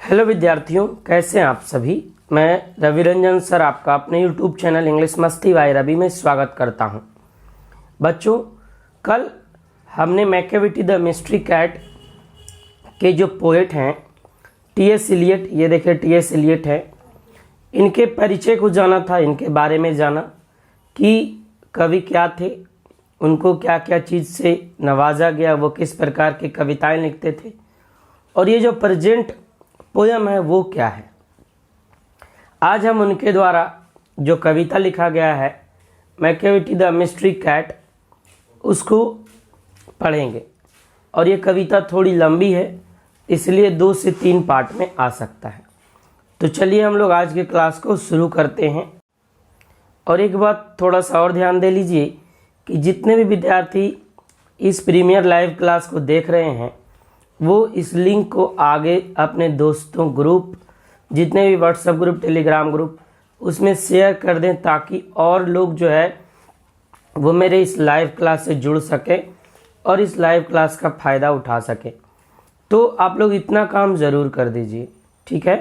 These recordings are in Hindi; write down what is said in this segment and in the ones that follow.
हेलो विद्यार्थियों, कैसे हैं आप सभी। मैं रवि रंजन सर आपका अपने यूट्यूब चैनल इंग्लिश मस्ती बाय रवि में स्वागत करता हूं। बच्चों, कल हमने मैकेविटी द मिस्ट्री कैट के जो पोएट हैं टी.एस. इलियट, ये देखिए टी.एस. इलियट है, इनके परिचय को जाना था, इनके बारे में जाना कि कवि क्या थे, उनको क्या क्या चीज़ से नवाजा गया, वो किस प्रकार की कविताएं लिखते थे और ये जो प्रेजेंट पोयम है वो क्या है। आज हम उनके द्वारा जो कविता लिखा गया है मैकेविटी द मिस्ट्री कैट उसको पढ़ेंगे और ये कविता थोड़ी लंबी है, इसलिए 2 से 3 पार्ट में आ सकता है। तो चलिए हम लोग आज के क्लास को शुरू करते हैं। और एक बात थोड़ा सा और ध्यान दे लीजिए कि जितने भी विद्यार्थी इस प्रीमियर लाइव क्लास को देख रहे हैं वो इस लिंक को आगे अपने दोस्तों ग्रुप, जितने भी व्हाट्सएप ग्रुप, टेलीग्राम ग्रुप, उसमें शेयर कर दें ताकि और लोग जो है वो मेरे इस लाइव क्लास से जुड़ सके और इस लाइव क्लास का फ़ायदा उठा सके। तो आप लोग इतना काम ज़रूर कर दीजिए, ठीक है।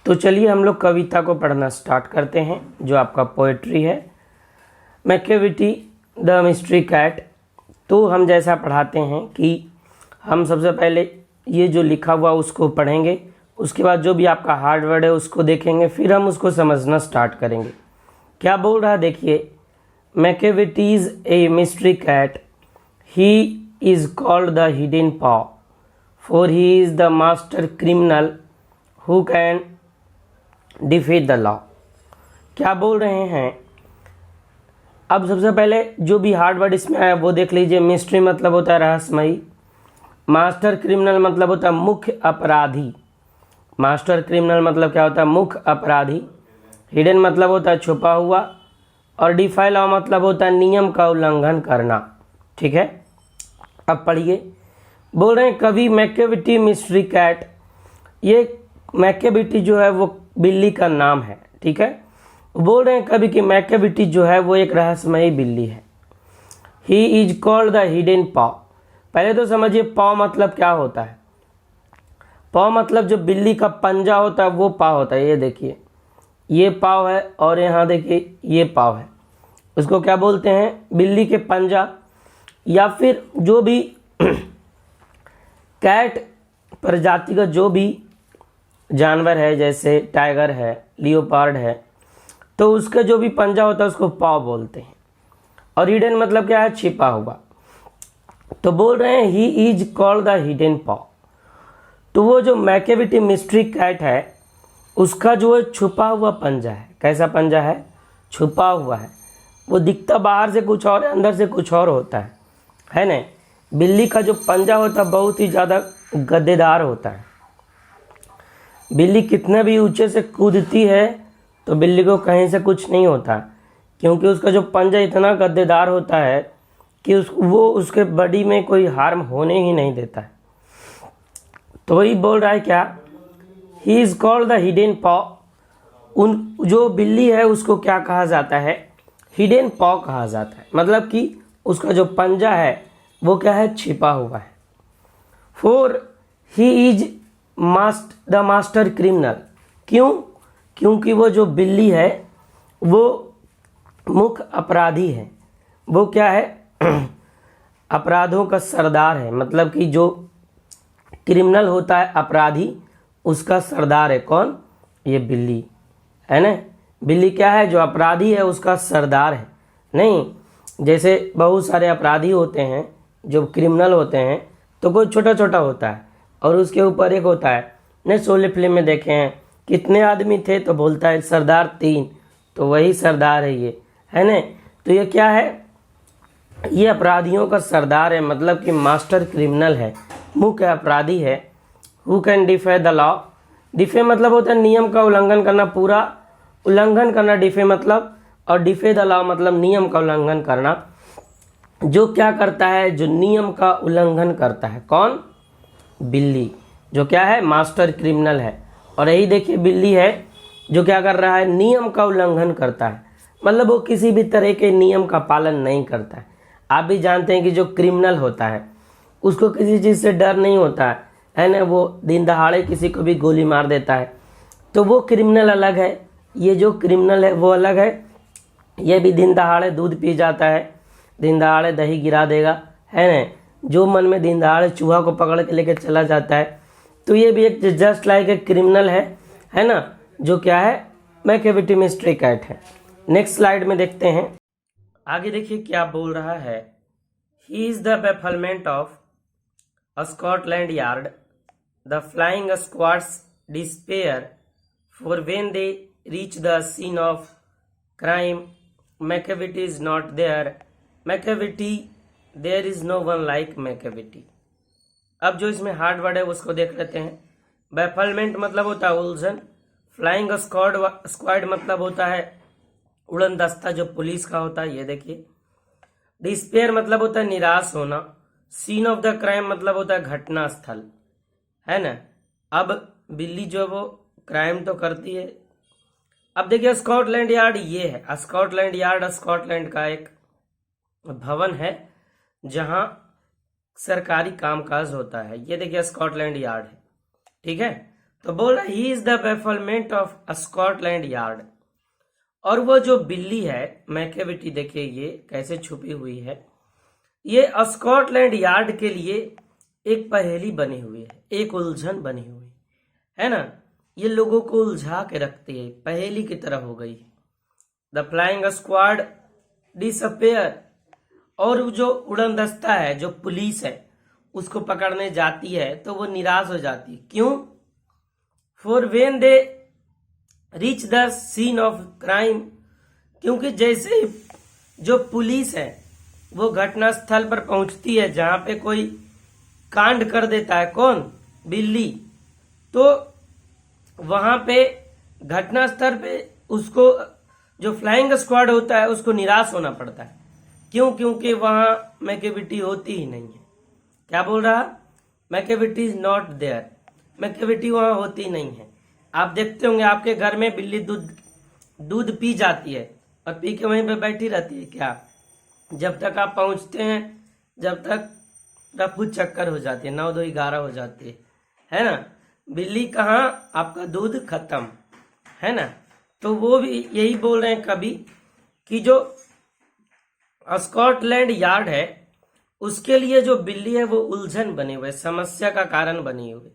तो चलिए हम लोग कविता को पढ़ना स्टार्ट करते हैं जो आपका पोएट्री है मैकेविटी द मिस्ट्री कैट। तो हम जैसा पढ़ाते हैं कि हम सबसे पहले ये जो लिखा हुआ उसको पढ़ेंगे, उसके बाद जो भी आपका हार्ड वर्ड है उसको देखेंगे, फिर हम उसको समझना स्टार्ट करेंगे। क्या बोल रहा है देखिए, Macavity is a mystery cat, he is called the hidden paw, for he is the master criminal who can defy the law. क्या बोल रहे हैं, अब सबसे पहले जो भी हार्ड वर्ड इसमें आया वो देख लीजिए। मिस्ट्री मतलब होता है रहस्यमयी, मास्टर क्रिमिनल मतलब होता है मुख्य अपराधी, मास्टर क्रिमिनल मतलब क्या होता है मुख्य अपराधी, हिडन मतलब होता है छुपा हुआ, और डिफाई लॉ मतलब होता है नियम का उल्लंघन करना, ठीक है। अब पढ़िए, बोल रहे हैं कवि मैकेविटी मिस्ट्री कैट, ये मैकेविटी जो है वो बिल्ली का नाम है, ठीक है। बोल रहे हैं कवि कि मैकेविटी जो है वो एक रहस्यमयी बिल्ली है। He is called the hidden पॉ। पहले तो समझिए पॉ मतलब क्या होता है। पॉ मतलब जो बिल्ली का पंजा होता है वो पाव होता है। ये देखिए ये पाव है और यहाँ देखिए ये पाव है, उसको क्या बोलते हैं, बिल्ली के पंजा। या फिर जो भी कैट प्रजाति का जो भी जानवर है, जैसे टाइगर है, लियोपार्ड है, तो उसका जो भी पंजा होता है उसको पाव बोलते हैं। और हिडन मतलब क्या है, छिपा हुआ। तो बोल रहे हैं ही इज कॉल्ड द हिडन पॉ। तो वो जो मैकेविटी मिस्ट्री कैट है उसका जो छुपा हुआ पंजा है, कैसा पंजा है, छुपा हुआ है। वो दिखता बाहर से कुछ और है, अंदर से कुछ और होता है ना। बिल्ली का जो पंजा होता है बहुत ही ज़्यादा गद्देदार होता है। बिल्ली कितने भी ऊंचे से कूदती है तो बिल्ली को कहीं से कुछ नहीं होता, क्योंकि उसका जो पंजा इतना गद्देदार होता है कि वो उसके बॉडी में कोई हार्म होने ही नहीं देता है। तो वही बोल रहा है क्या, he is called the hidden पॉ। उन जो बिल्ली है उसको क्या कहा जाता है, हिडन पॉ कहा जाता है। मतलब कि उसका जो पंजा है वो क्या है, छिपा हुआ है। For he is the master criminal. क्यों, क्योंकि वो जो बिल्ली है वो मुख्य अपराधी है। वो क्या है, अपराधों का सरदार है। मतलब कि जो क्रिमिनल होता है अपराधी, उसका सरदार है कौन, ये बिल्ली है ना। बिल्ली क्या है, जो अपराधी है उसका सरदार है। नहीं जैसे बहुत सारे अपराधी होते हैं जो क्रिमिनल होते हैं, तो कोई छोटा छोटा होता है और उसके ऊपर एक होता है ने। शोले फिल्म में देखे हैं कितने आदमी थे तो बोलता है सरदार 3, तो वही सरदार है ये, है ना। तो ये क्या है, ये अपराधियों का सरदार है, मतलब कि मास्टर क्रिमिनल है, मुख्य अपराधी है। Who can defy the law. Defy मतलब होता है नियम का उल्लंघन करना, पूरा उल्लंघन करना डिफे मतलब, और डिफे द लॉ मतलब नियम का उल्लंघन करना। जो क्या करता है, जो नियम का उल्लंघन करता है, कौन, बिल्ली, जो क्या है मास्टर क्रिमिनल है। और यही देखिए बिल्ली है जो क्या कर रहा है, नियम का उल्लंघन करता है। मतलब वो किसी भी तरह के नियम का पालन नहीं करता है। आप भी जानते हैं कि जो क्रिमिनल होता है उसको किसी चीज़ से डर नहीं होता है, है ना, वो दिन दहाड़े किसी को भी गोली मार देता है, तो वो क्रिमिनल अलग है, ये जो क्रिमिनल है वो अलग है। ये भी दिन दहाड़े दूध पी जाता है, दिन दहाड़े दही गिरा देगा, है ना, जो मन में दिन दहाड़े चूहा को पकड़ के लेके चला जाता है, तो ये भी एक जस्ट लाइक एक क्रिमिनल है ना, जो क्या है, मैकियावेली मिस्ट्री कैट है। नेक्स्ट स्लाइड में देखते हैं, आगे देखिए क्या बोल रहा है। He is the bafflement of Scotland Yard, the Flying Squad's despair for when they reach the scene of crime, Macavity is not there, Macavity there is no one like Macavity. अब जो इसमें हार्ड वर्ड है उसको देख लेते हैं। बेफलमेंट मतलब होता है उलझन, फ्लाइंग स्क्वाड मतलब होता है उड़न दस्ता जो पुलिस का होता है, ये देखिए। डिस्पेयर मतलब होता है निराश होना, सीन ऑफ द क्राइम मतलब होता है घटना स्थल, है ना। अब बिल्ली जो वो क्राइम तो करती है। अब देखिए स्कॉटलैंड यार्ड ये है, स्कॉटलैंड यार्ड स्कॉटलैंड का एक भवन है जहां सरकारी कामकाज होता है। ये देखिए स्कॉटलैंड यार्ड है, ठीक है। तो बोल रहा है he is the bafflement of Scotland yard. और वो जो बिल्ली है मैकियावेली, देखिए ये कैसे छुपी हुई है, ये स्कॉटलैंड यार्ड के लिए एक पहेली बनी हुई है, एक उलझन बनी हुई है ना। ये लोगों को उलझा के रखती है, पहेली की तरह हो गई। द फ्लाइंग स्क्वाड डिसअपेयर, और जो उड़न दस्ता है जो पुलिस है उसको पकड़ने जाती है तो वो निराश हो जाती है। क्यों? For when they reach the scene of crime, क्योंकि जैसे जो पुलिस है वो घटना स्थल पर पहुंचती है जहां पे कोई कांड कर देता है, कौन? बिल्ली, तो वहां पे घटना स्थल पे उसको जो फ्लाइंग स्क्वाड होता है उसको निराश होना पड़ता है। क्यों? क्योंकि वहां मैकियावेली होती ही नहीं है। क्या बोल रहा? Macavity is not there, Macavity वहां होती नहीं है। आप देखते होंगे आपके घर में बिल्ली दूध पी जाती है और पी के वहीं पे बैठी रहती है क्या? जब तक आप पहुंचते हैं, जब तक रफू चक्कर हो जाती है, 9 2 11 हो जाती है ना। बिल्ली कहाँ, आपका दूध खत्म, है ना। तो वो भी यही बोल रहे हैं कवि कि जो स्कॉटलैंड यार्ड है उसके लिए जो बिल्ली है वो उलझन बने हुए, समस्या का कारण बनी हुई।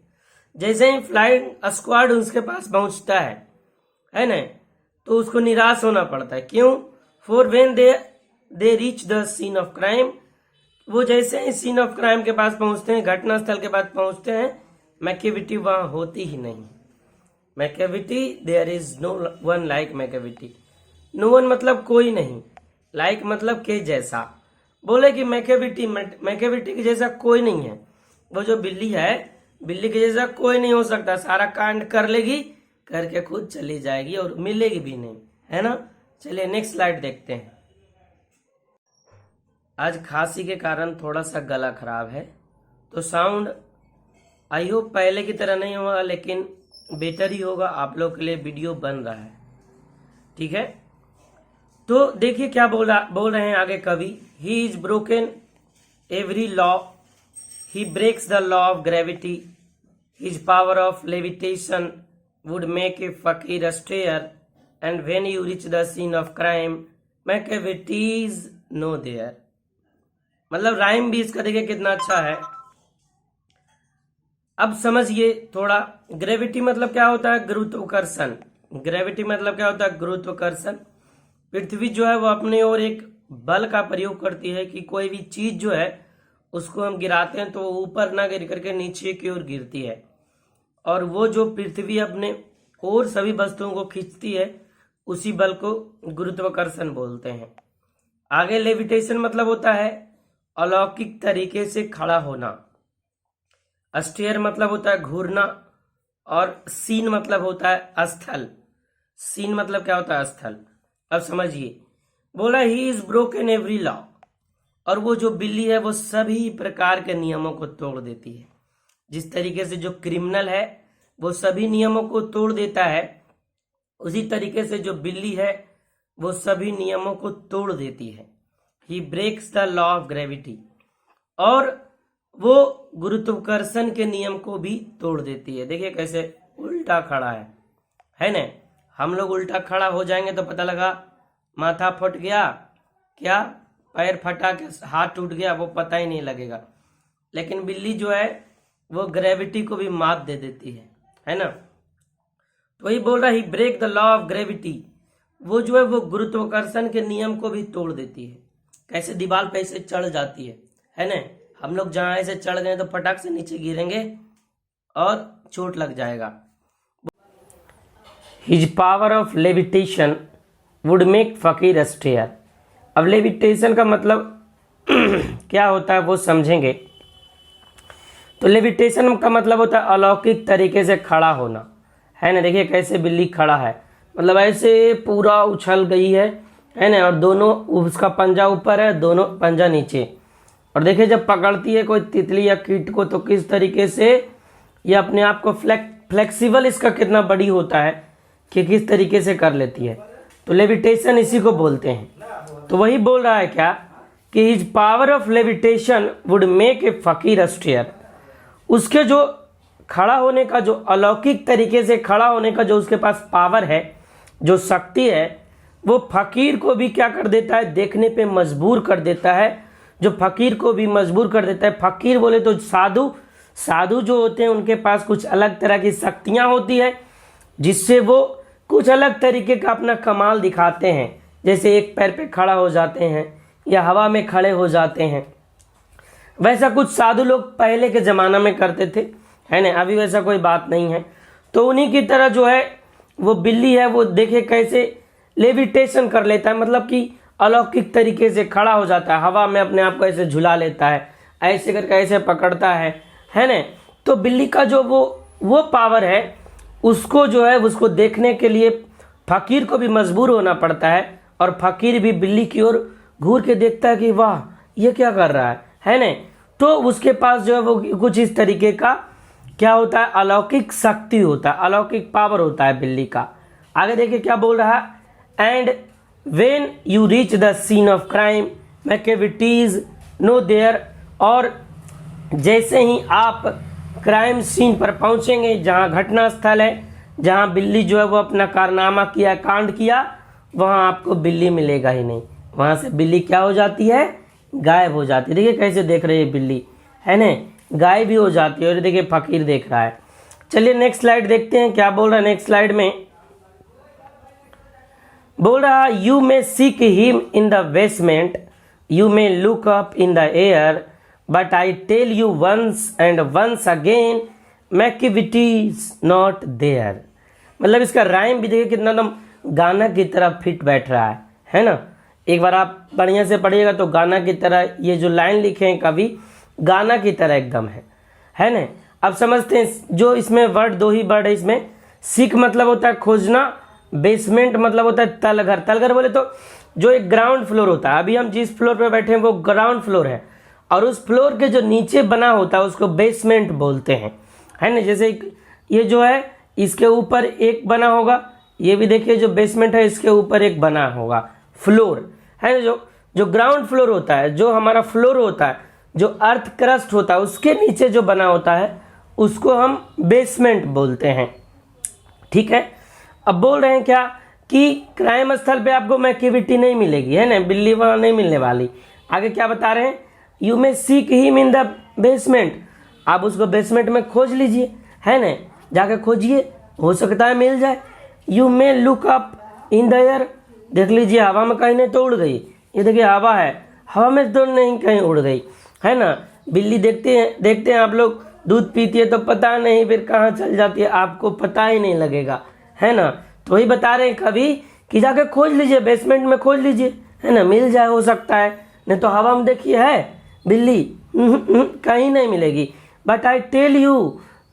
जैसे ही फ्लाइंग स्क्वाड उसके पास पहुंचता है ना, तो उसको निराश होना पड़ता है। क्यों? For when they reach the scene of crime, वो जैसे ही सीन ऑफ क्राइम के पास पहुंचते हैं, घटना स्थल के पास पहुंचते हैं, मैकियावेली वहां होती ही नहीं। Macavity there is no one like Macavity. No one मतलब कोई नहीं, लाइक मतलब के जैसा। बोले कि मैकियावेली के जैसा कोई नहीं है। वो जो बिल्ली है, बिल्ली के जैसा कोई नहीं हो सकता, सारा कांड कर लेगी, करके खुद चली जाएगी और मिलेगी भी नहीं, है ना। चलिए नेक्स्ट स्लाइड देखते हैं। आज खांसी के कारण थोड़ा सा गला खराब है, तो साउंड आई होप पहले की तरह नहीं होगा, लेकिन बेटर ही होगा। आप लोग के लिए वीडियो बन रहा है, ठीक है। तो देखिए क्या बोल रहे हैं आगे कवि। He is broken every law, he breaks the law of gravity, his power of levitation would make a fakir stare, and when you reach the scene of crime Macavity is no there. मतलब राइम भी इसका देखिए कितना अच्छा है। अब समझिए थोड़ा, ग्रेविटी मतलब क्या होता है? गुरुत्वाकर्षण। ग्रेविटी मतलब क्या होता है? गुरुत्वाकर्षण। पृथ्वी जो है वो अपने ओर एक बल का प्रयोग करती है कि कोई भी चीज जो है उसको हम गिराते हैं तो वो ऊपर ना गिर करके नीचे की ओर गिरती है, और वो जो पृथ्वी अपने और सभी वस्तुओं को खींचती है उसी बल को गुरुत्वाकर्षण बोलते हैं। आगे लेविटेशन मतलब होता है अलौकिक तरीके से खड़ा होना। स्टेयर मतलब होता है घूरना, और सीन मतलब होता है स्थल। सीन मतलब क्या होता है? स्थल। अब समझिए, बोला ही इज ब्रोकन एवरी लॉ, और वो जो बिल्ली है वो सभी प्रकार के नियमों को तोड़ देती है। जिस तरीके से जो क्रिमिनल है वो सभी नियमों को तोड़ देता है, उसी तरीके से जो बिल्ली है वो सभी नियमों को तोड़ देती है। He breaks the law of gravity, और वो गुरुत्वाकर्षण के नियम को भी तोड़ देती है। देखिए कैसे उल्टा खड़ा है ना। हम लोग उल्टा खड़ा हो जाएंगे तो पता लगा माथा फट गया, क्या पैर फटा के हाथ टूट गया, वो पता ही नहीं लगेगा। लेकिन बिल्ली जो है वो ग्रेविटी को भी मात दे देती है ना। तो वही बोल रहा he break the law of gravity, वो जो है वो गुरुत्वाकर्षण के नियम को भी तोड़ देती है। कैसे दीवार पे ऐसे चढ़ जाती है ना। हम लोग जहां ऐसे चढ़ गए तो फटाक से नीचे गिरेंगे और चोट लग जाएगा। His power of levitation would make फकीर स्टेयर। अब लेविटेशन का मतलब क्या होता है वो समझेंगे। तो लेविटेशन का मतलब होता है अलौकिक तरीके से खड़ा होना, है ना। देखिए कैसे बिल्ली खड़ा है, मतलब ऐसे पूरा उछल गई है ना। और दोनों, उसका पंजा ऊपर है, दोनों पंजा नीचे। और देखिए जब पकड़ती है कोई तितली या कीट को तो किस तरीके से ये अपने आप को फ्लेक्सिबल, इसका कितना बड़ी होता है कि किस तरीके से कर लेती है। तो लेविटेशन इसी को बोलते हैं। तो वही बोल रहा है क्या कि his power of levitation would make a fakir stair. उसके जो खड़ा होने का, जो अलौकिक तरीके से खड़ा होने का जो उसके पास पावर है, जो शक्ति है, वो फकीर को भी क्या कर देता है, देखने पे मजबूर कर देता है। जो फकीर को भी मजबूर कर देता है। फकीर बोले तो साधु जो होते हैं उनके पास कुछ अलग तरह की शक्तियां होती है जिससे वो कुछ अलग तरीके का अपना कमाल दिखाते हैं। जैसे एक पैर पे खड़ा हो जाते हैं या हवा में खड़े हो जाते हैं। वैसा कुछ साधु लोग पहले के ज़माना में करते थे, है ना। अभी वैसा कोई बात नहीं है। तो उन्हीं की तरह जो है वो बिल्ली है, वो देखे कैसे लेविटेशन कर लेता है, मतलब कि अलौकिक तरीके से खड़ा हो जाता है, हवा में अपने आप को ऐसे झुला लेता है, ऐसे करके ऐसे पकड़ता है ना। तो बिल्ली का जो वो पावर है, उसको जो है उसको देखने के लिए फकीर को भी मजबूर होना पड़ता है। और फकीर भी बिल्ली की ओर घूर के देखता है कि वाह ये क्या कर रहा है ना। तो उसके पास जो है वो कुछ इस तरीके का क्या होता है, अलौकिक शक्ति होता है, अलौकिक पावर होता है बिल्ली का। आगे देखिए क्या बोल रहा है। And when you reach the scene of crime Macavity's no there. और जैसे ही आप क्राइम सीन पर पहुंचेंगे, जहां घटना स्थल है, जहां बिल्ली जो है वो अपना कारनामा किया, कांड किया, वहां आपको बिल्ली मिलेगा ही नहीं। वहां से बिल्ली क्या हो जाती है, गायब हो जाती है। देखिए कैसे देख रही है बिल्ली, है ना, गायब भी हो जाती है। और देखिए फकीर देख रहा है। चलिए नेक्स्ट स्लाइड देखते हैं क्या बोल रहा है। नेक्स्ट स्लाइड में बोल रहा है you may seek him in the basement, you may look up in the air, but I tell you once and once again Macavity is not there. मतलब इसका राइम भी देखिए कितना एकदम गाना की तरह फिट बैठ रहा है ना। एक बार आप बढ़िया से पढ़िएगा तो गाना की तरह ये जो लाइन लिखे हैं कवि, गाना की तरह एकदम है ना। अब समझते हैं जो इसमें वर्ड, दो ही वर्ड है इसमें। सीख मतलब होता है खोजना, बेसमेंट मतलब होता है तलघर। तलघर बोले तो जो एक ग्राउंड फ्लोर होता है। अभी हम जिस फ्लोर पे बैठे हैं वो ग्राउंड फ्लोर है, और उस फ्लोर के जो नीचे बना होता है उसको बेसमेंट बोलते हैं, है ना। जैसे ये जो है इसके ऊपर एक बना होगा, ये भी देखिए जो बेसमेंट है इसके ऊपर एक बना होगा फ्लोर, है ना। जो ग्राउंड फ्लोर होता है, जो हमारा फ्लोर होता है, जो अर्थ क्रस्ट होता है, उसके नीचे जो बना होता है उसको हम बेसमेंट बोलते हैं, ठीक है। अब बोल रहे हैं क्या कि क्राइम स्थल पे आपको मैकेविटी नहीं मिलेगी, है ना, बिल्ली वहां नहीं मिलने वाली। आगे क्या बता रहे हैं, you may seek him in the basement. आप उसको बेसमेंट में खोज लीजिए, है ना, जाके खोजिए, हो सकता है मिल जाए। You may look up in the air, देख लीजिए हवा में कहीं नहीं तो उड़ गई, ये देखिए हवा है, हवा में तो नहीं कहीं उड़ गई, है ना। बिल्ली देखते हैं आप लोग, दूध पीती है तो पता नहीं फिर कहाँ चल जाती है, आपको पता ही नहीं लगेगा, है ना। तो वही बता रहे हैं कभी कि जाके खोज लीजिए, बेसमेंट में खोज लीजिए, है ना, मिल जाए, हो सकता है। नहीं तो हवा में देखिए है बिल्ली, कहीं नहीं मिलेगी। But I tell you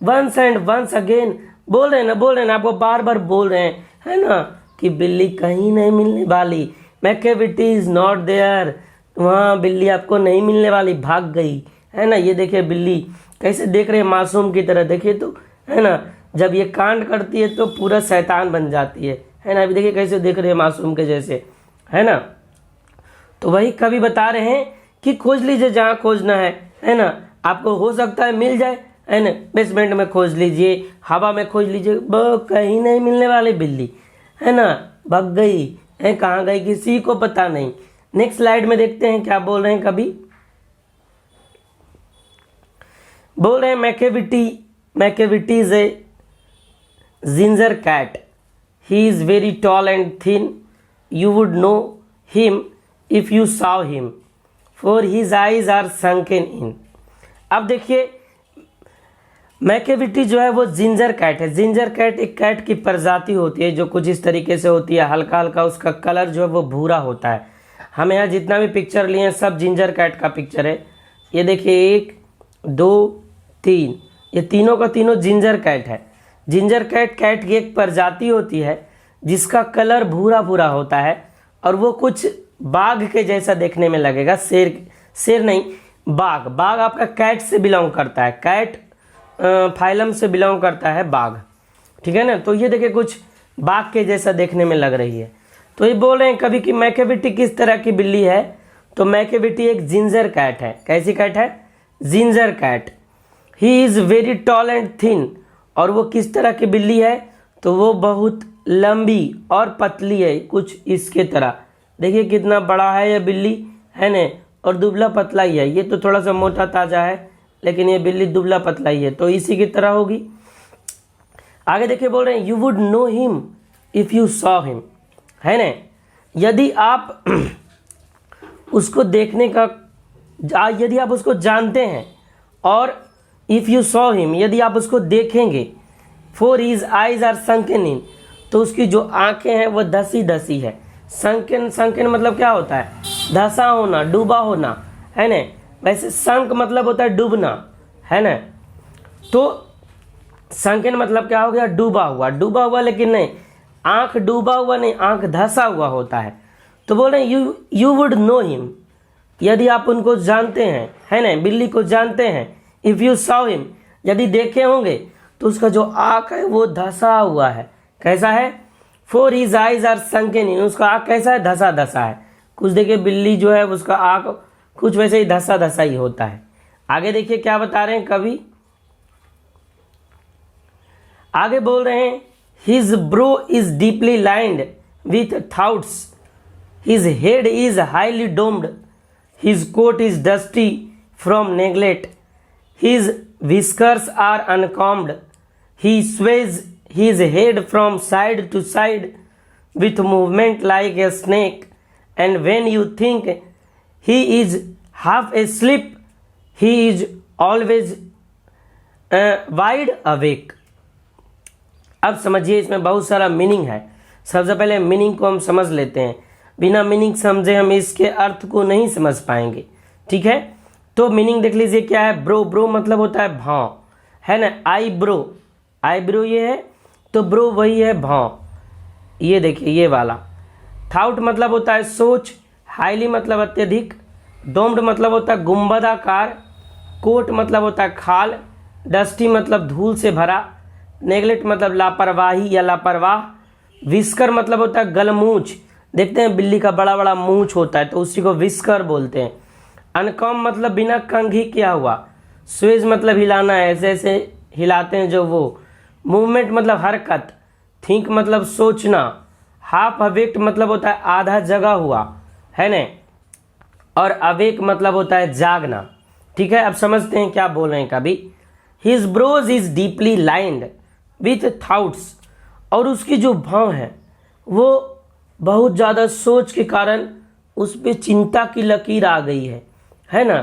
once and once again, बोल रहे हैं ना, आपको बार बार बोल रहे हैं, है ना, कि बिल्ली कहीं नहीं मिलने वाली, मैकेविटी इज नॉट देयर, वहाँ बिल्ली आपको नहीं मिलने वाली, भाग गई, है ना। ये देखिए बिल्ली कैसे देख रहे हैं मासूम की तरह, देखिए तो, है ना, जब ये कांड करती है तो पूरा शैतान बन जाती है ना। अभी देखिए कैसे देख रहे हैं मासूम के जैसे, है ना। तो वही कवि बता रहे हैं कि खोज लीजिए जहाँ खोजना है ना। आपको हो सकता है मिल जाए, है ना, बेसमेंट में खोज लीजिए, हवा में खोज लीजिए, कहीं नहीं मिलने वाली बिल्ली, है ना, भाग गई है, कहाँ गई किसी को पता नहीं। नेक्स्ट स्लाइड में देखते हैं क्या बोल रहे हैं। कभी बोल रहे हैं Macavity is a ginger cat, he is very tall and thin, you would know him if you saw him, for his eyes are sunken in. अब देखिए मैकेविटी जो है वो जिंजर कैट है। जिंजर कैट एक कैट की प्रजाति होती है जो कुछ इस तरीके से होती है, हल्का हल्का उसका कलर जो है वो भूरा होता है। हम यहाँ जितना भी पिक्चर लिए हैं सब जिंजर कैट का पिक्चर है। ये देखिए 1 2 3, ये तीनों का तीनों जिंजर कैट है। जिंजर कैट कैट की एक प्रजाति होती है जिसका कलर भूरा भूरा होता है और वो कुछ बाघ के जैसा देखने में लगेगा। शेर नहीं, बाघ आपका कैट से बिलोंग करता है, कैट फाइलम से बिलोंग करता है बाघ, ठीक है ना। तो ये देखिए कुछ बाघ के जैसा देखने में लग रही है। तो ये बोल रहे हैं कभी कि मैकेविटी किस तरह की बिल्ली है, तो मैकेविटी एक जिंजर कैट है। कैसी कैट है? Ginger cat. He is very tall and thin, और वो किस तरह की बिल्ली है, तो वो बहुत लंबी और पतली है, कुछ इसके तरह। देखिए कितना बड़ा है ये बिल्ली, है ना, और दुबला पतला ही है। ये तो थोड़ा सा मोटा ताजा है, लेकिन ये बिल्ली दुबला पतला ही है, तो इसी की तरह होगी। आगे देखिए बोल रहे हैं you would know him if you saw him, है ना। यदि आप उसको देखने का, यदि आप उसको जानते हैं, और इफ़ यू सॉ हिम, यदि आप उसको देखेंगे, for his eyes are sunken in, तो उसकी जो आंखें हैं वो धसी धसी है। संकन मतलब क्या होता है? धसा होना, डूबा होना, है ना। वैसे संक मतलब होता है डूबना, है ना। तो संकन मतलब क्या हो गया? डूबा हुआ, लेकिन नहीं, आंख डूबा हुआ नहीं, आंख धसा हुआ होता है। तो बोल रहे हैं यू वुड नो हिम, यदि आप उनको जानते हैं, है ना, बिल्ली को जानते हैं। इफ़ यू सॉ हिम, यदि देखे होंगे, तो उसका जो आंख है वो धसा हुआ है। कैसा है? For his eyes are sunken in, उसका आंख कैसा है? धसा धसा है। कुछ देखिए बिल्ली जो है उसका आंख कुछ वैसे ही धसा धसा ही होता है। आगे देखिए क्या बता रहे हैं कवि। आगे बोल रहे हैं his brow is deeply lined with thoughts, his head is highly domed, his coat is dusty from neglect, his whiskers are uncombed, he sways his head from side to side with movement like a snake, and when you think he is half asleep, he is always wide awake। अब समझिए इसमें बहुत सारा मीनिंग है। सबसे पहले मीनिंग को हम समझ लेते हैं, बिना मीनिंग समझे हम इसके अर्थ को नहीं समझ पाएंगे, ठीक है। तो मीनिंग देख लीजिए क्या है। ब्रो मतलब होता है भाव, है ना। आई ब्रो ये है, तो ब्रो वही है भाव, ये देखिए ये वाला। थाउट मतलब होता है सोच, हाईली मतलब अत्यधिक, डोम्ड मतलब होता है गुंबदाकार, कोट मतलब होता है खाल, डस्टी मतलब धूल से भरा, नेगलेक्ट मतलब लापरवाही या लापरवाह, विस्कर मतलब होता है गलमूछ। देखते हैं बिल्ली का बड़ा बड़ा मूछ होता है तो उसी को विस्कर बोलते हैं। अनकॉम मतलब बिना कंघी किया हुआ, स्वेज मतलब हिलाना, ऐसे ऐसे हिलाते हैं जो वो, मूवमेंट मतलब हरकत, थिंक मतलब सोचना, हाफ अवेक्ट मतलब होता है आधा जगा हुआ, है ना, और अवेक मतलब होता है जागना, ठीक है। अब समझते हैं क्या बोल रहे हैं कभी। His brows is deeply lined with thoughts, और उसकी जो भाव है वो बहुत ज़्यादा सोच के कारण उस पर चिंता की लकीर आ गई है ना।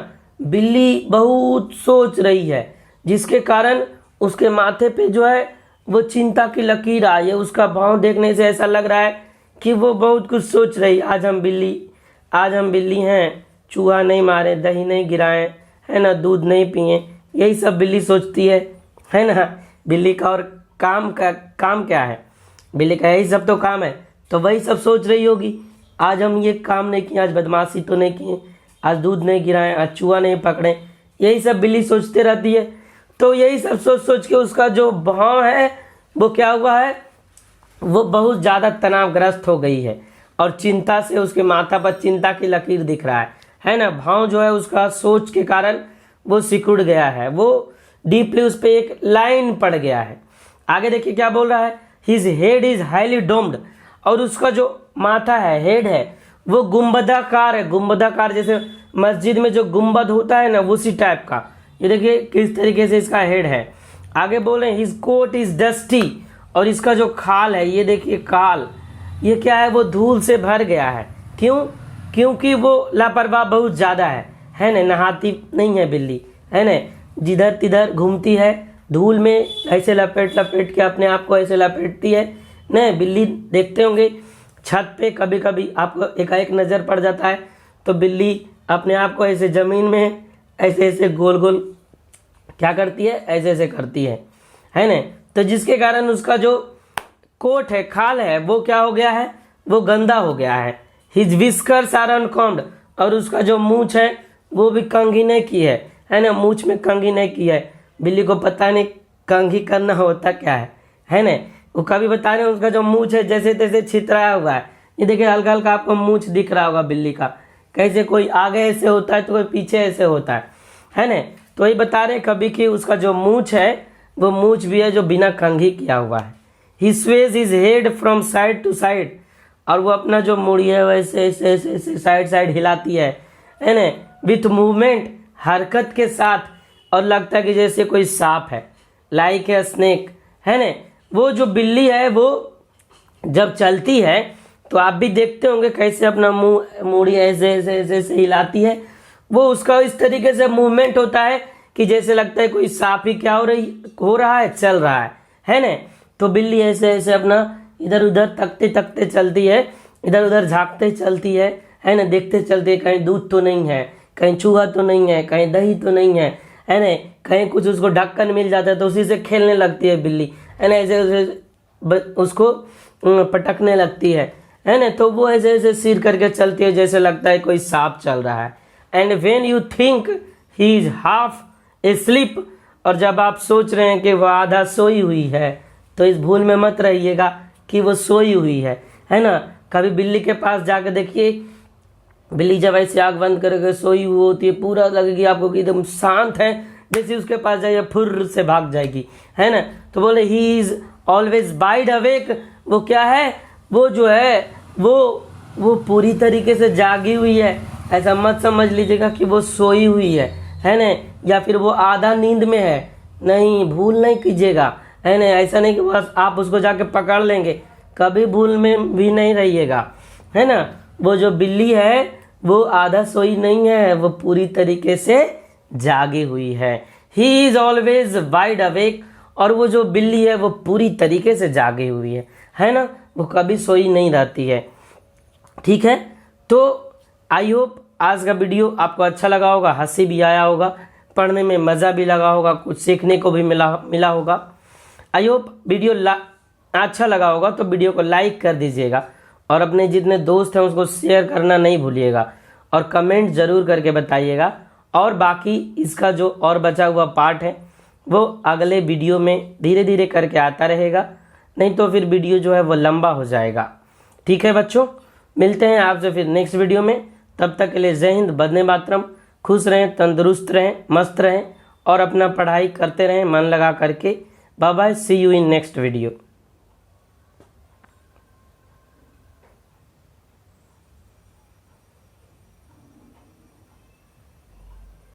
बिल्ली बहुत सोच रही है जिसके कारण उसके माथे पे जो है वो चिंता की लकीर आई है। उसका भाव देखने से ऐसा लग रहा है कि वो बहुत कुछ सोच रही। आज हम बिल्ली हैं, चूहा नहीं मारे, दही नहीं गिराएं, है ना, दूध नहीं पिए, यही सब बिल्ली सोचती है ना। बिल्ली का और काम क्या है? बिल्ली का यही सब तो काम है, तो वही सब सोच रही होगी। आज हम ये काम नहीं किए, आज बदमाशी तो नहीं किए, आज दूध नहीं गिराएं, आज चूहा नहीं पकड़े, यही सब बिल्ली सोचते रहती है। तो यही सब सोच के उसका जो भाव है वो क्या हुआ है, वो बहुत ज़्यादा तनावग्रस्त हो गई है और चिंता से उसके माथा पर चिंता की लकीर दिख रहा है ना। भाव जो है उसका सोच के कारण वो सिकुड़ गया है, वो डीपली उस पर एक लाइन पड़ गया है। आगे देखिए क्या बोल रहा है, his head is highly doomed, और उसका जो माथा है, हेड है, वो गुंबदाकार है। गुंबदाकार जैसे मस्जिद में जो गुंबद होता है ना, उसी टाइप का। ये देखिए किस तरीके से इसका हेड है। आगे बोले हिज कोट इज डस्टी, और इसका जो खाल है, ये देखिए खाल, ये क्या है, वो धूल से भर गया है। क्यों? क्योंकि वो लापरवाह बहुत ज़्यादा है ना, नहाती नहीं है बिल्ली, है ना, जिधर तिधर घूमती है, धूल में ऐसे लपेट लपेट के अपने आप को ऐसे लपेटती है ना। बिल्ली देखते होंगे छत पे कभी कभी आपको एकाएक नज़र पड़ जाता है, तो बिल्ली अपने आप को ऐसे ज़मीन में ऐसे ऐसे गोल गोल क्या करती है, ऐसे ऐसे करती है ना। तो जिसके कारण उसका जो कोट है, खाल है, वो क्या हो गया है, वो गंदा हो गया है। हिज विस्कर्स आर अनकॉम्ड, और उसका जो मूछ है वो भी कंघी नहीं की है ना, मूछ में कंघी नहीं की है। बिल्ली को पता नहीं कंघी करना होता क्या है ना। वो कभी बता रहे उसका जो मूछ है जैसे तैसे छितराया हुआ है। ये देखिए हल्का हल्का आपको मूछ दिख रहा होगा बिल्ली का, कैसे कोई आगे ऐसे होता है तो कोई पीछे ऐसे होता है ना। तो वही बता रहे कभी कि उसका जो मूछ है वो मूछ भी है जो बिना कंघी किया हुआ है। He sways his head from side to side, और वो अपना जो मुड़ी है वैसे ऐसे ऐसे ऐसे साइड साइड हिलाती है ना, विथ मूवमेंट, हरकत के साथ, और लगता है कि जैसे कोई सांप है, लाइक ए स्नेक, है ना। वो जो बिल्ली है वो जब चलती है तो आप भी देखते होंगे कैसे अपना मुंह मुड़ी ऐसे ऐसे ऐसे ऐसे हिलाती है। वो उसका इस तरीके से मूवमेंट होता है कि जैसे लगता है कोई सांप ही क्या हो रहा है, चल रहा है ना। तो बिल्ली ऐसे ऐसे अपना इधर उधर तकते तकते चलती है, इधर उधर झांकते चलती है ना, देखते चलती है कहीं दूध तो नहीं है, कहीं चूहा तो नहीं है, कहीं दही तो नहीं है ना, कहीं कुछ उसको ढक्कन मिल जाता है तो उसी से खेलने लगती है बिल्ली, है ना, ऐसे उसको पटकने लगती है ना। तो वो ऐसे ऐसे सिर करके चलती है जैसे लगता है कोई सांप चल रहा है। And when you think he is half asleep, और जब आप सोच रहे हैं कि वह आधा सोई हुई है, तो इस भूल में मत रहिएगा कि वो सोई हुई है ना। कभी बिल्ली के पास जाकर देखिए, बिल्ली जब ऐसे आँख बंद करके सोई हुई होती है, पूरा लगेगी आपको कि एकदम शांत है, जैसे उसके पास जाइए फुर्र से भाग जाएगी, है ना। तो बोले he is always wide awake, वो क्या है, वो जो है वो पूरी तरीके से जागी हुई है। ऐसा मत समझ लीजिएगा कि वो सोई हुई है ना, या फिर वो आधा नींद में है, नहीं, भूल नहीं कीजिएगा, है ना। ऐसा नहीं कि बस आप उसको जाके पकड़ लेंगे, कभी भूल में भी नहीं रहिएगा, है ना। वो जो बिल्ली है वो आधा सोई नहीं है, वो पूरी तरीके से जागी हुई है। He is always wide awake, और वो जो बिल्ली है वो पूरी तरीके से जागी हुई है ना, वो कभी सोई नहीं रहती है। ठीक है, तो आई होप आज का वीडियो आपको अच्छा लगा होगा, हंसी भी आया होगा, पढ़ने में मज़ा भी लगा होगा, कुछ सीखने को भी मिला होगा। आई होप वीडियो अच्छा लगा होगा तो वीडियो को लाइक कर दीजिएगा, और अपने जितने दोस्त हैं उसको शेयर करना नहीं भूलिएगा, और कमेंट ज़रूर करके बताइएगा। और बाकी इसका जो और बचा हुआ पार्ट है वो अगले वीडियो में धीरे धीरे करके आता रहेगा, नहीं तो फिर वीडियो जो है वो लंबा हो जाएगा। ठीक है बच्चों, मिलते हैं आपसे फिर नेक्स्ट वीडियो में। तब तक के लिए जय हिंद, वंदे मातरम। खुश रहें, तंदुरुस्त रहें, मस्त रहें, और अपना पढ़ाई करते रहें मन लगा करके। Bye bye, see you in next video.